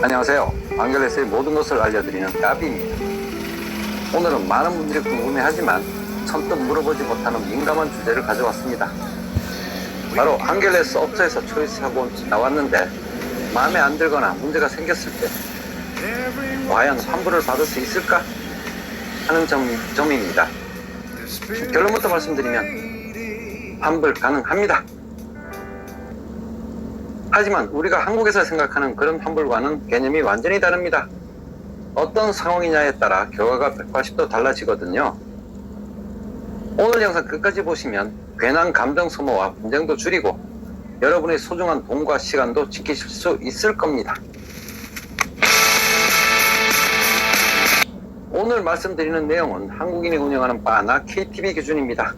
안녕하세요. 안겔레스의 모든 것을 알려드리는 까비입니다. 오늘은 많은 분들이 궁금해하지만 선뜻 물어보지 못하는 민감한 주제를 가져왔습니다. 바로 안겔레스 업소에서 초이스하고 나왔는데 마음에 안 들거나 문제가 생겼을 때 과연 환불을 받을 수 있을까 하는 점입니다. 결론부터 말씀드리면 환불 가능합니다. 하지만 우리가 한국에서 생각하는 그런 환불과는 개념이 완전히 다릅니다. 어떤 상황이냐에 따라 결과가 180도 달라지거든요. 오늘 영상 끝까지 보시면 괜한 감정 소모와 분쟁도 줄이고 여러분의 소중한 돈과 시간도 지키실 수 있을 겁니다. 오늘 말씀드리는 내용은 한국인이 운영하는 바나 KTV 기준입니다.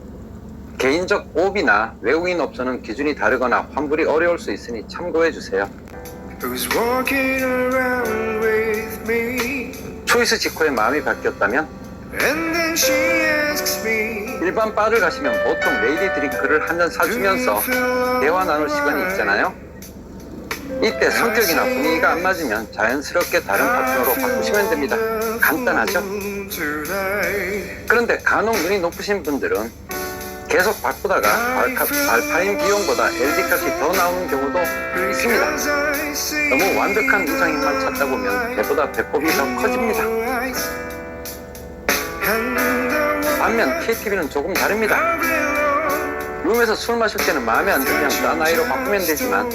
개인적 옵이나 외국인 업소는 기준이 다르거나 환불이 어려울 수 있으니 참고해주세요. 초이스 직후에 마음이 바뀌었다면 일반 바를 가시면 보통 레이디 드링크를 한 잔 사주면서 대화 나눌 시간이 있잖아요. 이때 성격이나 분위기가 안 맞으면 자연스럽게 다른 파트너로 바꾸시면 됩니다. 간단하죠? 그런데 간혹 눈이 높으신 분들은 계속 바꾸다가 발파인 비용보다 LD값이 더 나오는 경우도 있습니다. 너무 완벽한 이상형만 찾다 보면 배보다 배꼽이 더 커집니다. 반면 KTV는 조금 다릅니다. 룸에서 술 마실 때는 마음에 안 들면 딴 아이로 바꾸면 되지만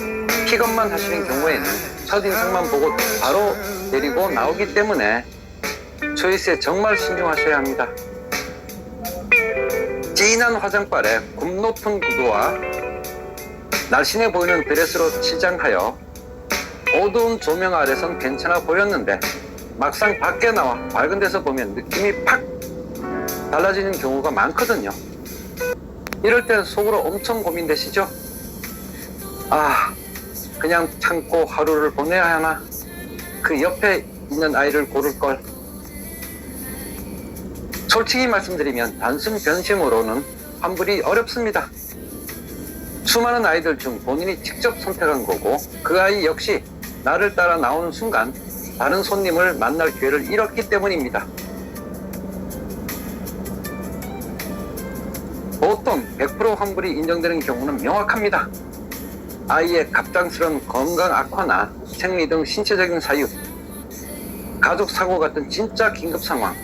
픽업만 하시는 경우에는 첫인상만 보고 바로 데리고 나오기 때문에 초이스에 정말 신중하셔야 합니다. 진한 화장발에 굽 높은 구두와 날씬해 보이는 드레스로 치장하여 어두운 조명 아래선 괜찮아 보였는데 막상 밖에 나와 밝은 데서 보면 느낌이 팍 달라지는 경우가 많거든요. 이럴 때는 속으로 엄청 고민되시죠? 그냥 참고 하루를 보내야 하나? 그 옆에 있는 아이를 고를걸? 솔직히 말씀드리면 단순 변심으로는 환불이 어렵습니다. 수많은 아이들 중 본인이 직접 선택한 거고 그 아이 역시 나를 따라 나오는 순간 다른 손님을 만날 기회를 잃었기 때문입니다. 보통 100% 환불이 인정되는 경우는 명확합니다. 아이의 갑작스러운 건강 악화나 생리 등 신체적인 사유, 가족 사고 같은 진짜 긴급 상황,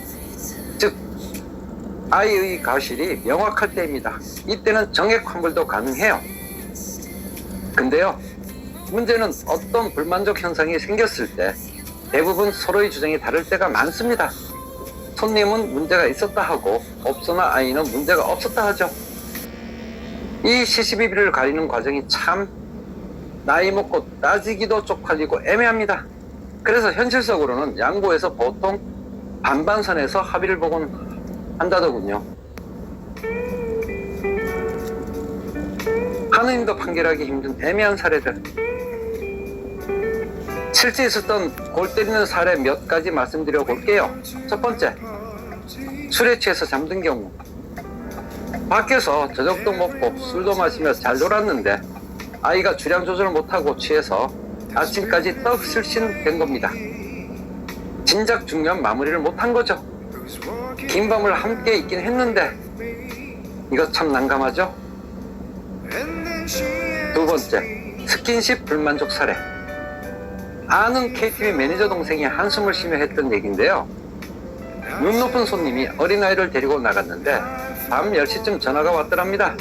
즉 아이의 과실이 명확할 때입니다. 이때는 정액 환불도 가능해요. 근데요, 문제는 어떤 불만족 현상이 생겼을 때 대부분 서로의 주장이 다를 때가 많습니다. 손님은 문제가 있었다 하고 업소나 아이는 문제가 없었다 하죠. 이 시시비비를 가리는 과정이 참 나이 먹고 따지기도 쪽팔리고 애매합니다. 그래서 현실적으로는 양보해서 보통 반반선에서 합의를 보곤 한다더군요. 하느님도 판결하기 힘든 애매한 사례들, 실제 있었던 골 때리는 사례 몇 가지 말씀드려 볼게요. 첫 번째, 술에 취해서 잠든 경우. 밖에서 저녁도 먹고 술도 마시며 잘 놀았는데 아이가 주량 조절을 못하고 취해서 아침까지 떡실신 된 겁니다. 진작 중요한 마무리를 못한 거죠. 긴 밤을 함께 있긴 했는데 이거 참 난감하죠? 두 번째, 스킨십 불만족 사례. 아는 KTV 매니저 동생이 한숨을 쉬며 했던 얘기인데요. 눈 높은 손님이 어린아이를 데리고 나갔는데 밤 10시쯤 전화가 왔더랍니다.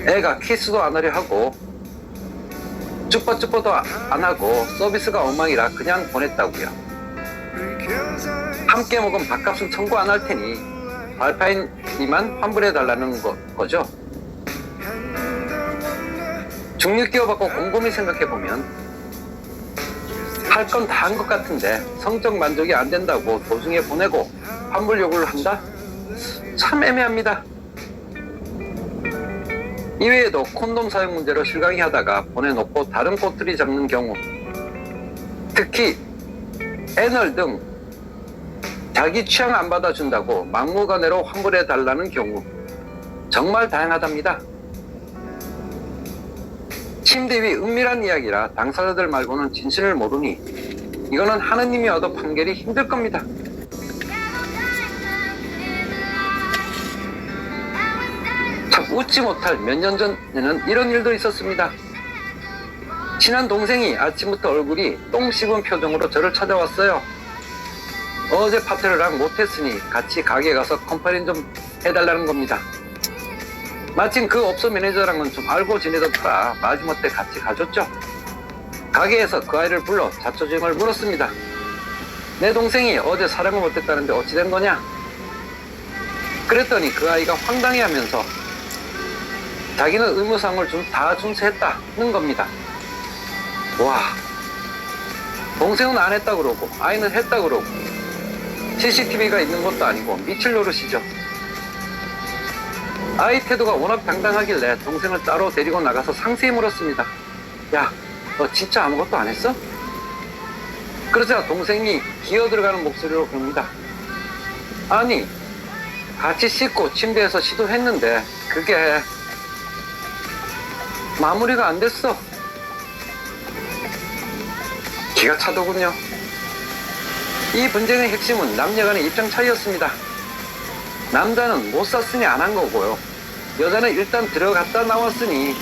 애가 키스도 안 하려 하고 쭈뼛쭈뼛도 안 하고 서비스가 엉망이라 그냥 보냈다고요. 함께 먹은 밥값은 청구 안 할 테니 발파인이만 환불해 달라는 거죠. 중립기호 받고 곰곰이 생각해보면 할 건 다 한 것 같은데 성적 만족이 안 된다고 도중에 보내고 환불 요구를 한다? 참 애매합니다. 이외에도 콘돔 사용 문제로 실강이 하다가 보내놓고 다른 꼬투리 잡는 경우, 특히 애널 등 자기 취향 안 받아준다고 막무가내로 환불해 달라는 경우 정말 다양하답니다. 침대 위 은밀한 이야기라 당사자들 말고는 진실을 모르니 이거는 하느님이 얻어 판결이 힘들 겁니다. 참 웃지 못할 몇 년 전에는 이런 일도 있었습니다. 친한 동생이 아침부터 얼굴이 똥 씹은 표정으로 저를 찾아왔어요. 어제 파트너랑 못했으니 같이 가게 가서 컴플레인 좀 해달라는 겁니다. 마침 그 업소 매니저랑은 좀 알고 지내던 터라 마지못해 같이 가줬죠. 가게에서 그 아이를 불러 자초지종을 물었습니다. 내 동생이 어제 사랑을 못했다는데 어찌 된 거냐? 그랬더니 그 아이가 황당해하면서 자기는 의무사항을 다 준수했다는 겁니다. 와, 동생은 안 했다 그러고 아이는 했다 그러고 CCTV가 있는 것도 아니고 미칠 노릇이죠. 아이 태도가 워낙 당당하길래 동생을 따로 데리고 나가서 상세히 물었습니다. 야, 너 진짜 아무것도 안 했어? 그러자 동생이 기어들어가는 목소리로 그럽니다. 아니, 같이 씻고 침대에서 시도했는데 그게 마무리가 안 됐어. 기가 차더군요. 이 분쟁의 핵심은 남녀간의 입장 차이였습니다. 남자는 못 샀으니 안 한 거고요. 여자는 일단 들어갔다 나왔으니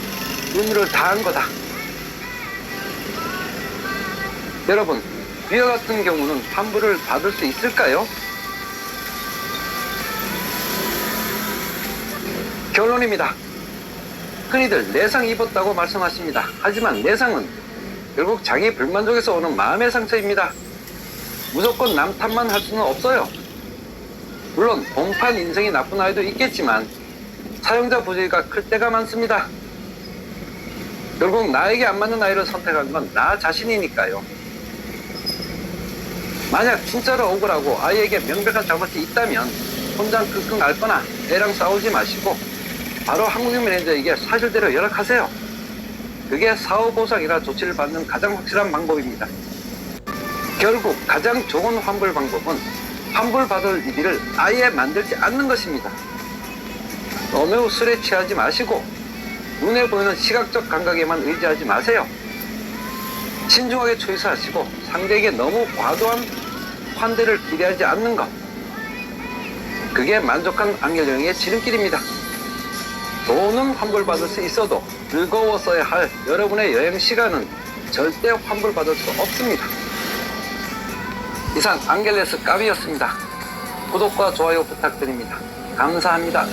의무를 다한 거다. 여러분, 위와 같은 경우는 환불을 받을 수 있을까요? 결론입니다. 흔히들 내상 입었다고 말씀하십니다. 하지만 내상은 결국 자기 불만족에서 오는 마음의 상처입니다. 무조건 남 탓만 할 수는 없어요. 물론 본판 인생이 나쁜 아이도 있겠지만 사용자 부주의가 클 때가 많습니다. 결국 나에게 안 맞는 아이를 선택한 건 나 자신이니까요. 만약 진짜로 억울하고 아이에게 명백한 잘못이 있다면 혼자 끙끙 앓거나 애랑 싸우지 마시고 바로 한국인 매니저에게 사실대로 연락하세요. 그게 사후보상이나 조치를 받는 가장 확실한 방법입니다. 결국 가장 좋은 환불 방법은 환불받을 일을 아예 만들지 않는 것입니다. 너무 술에 취하지 마시고 눈에 보이는 시각적 감각에만 의지하지 마세요. 신중하게 초이스하시고 상대에게 너무 과도한 환대를 기대하지 않는 것, 그게 만족한 안결여행의 지름길입니다. 돈은 환불받을 수 있어도 즐거웠어야 할 여러분의 여행 시간은 절대 환불받을 수 없습니다. 이상 앙겔레스 까비였습니다. 구독과 좋아요 부탁드립니다. 감사합니다.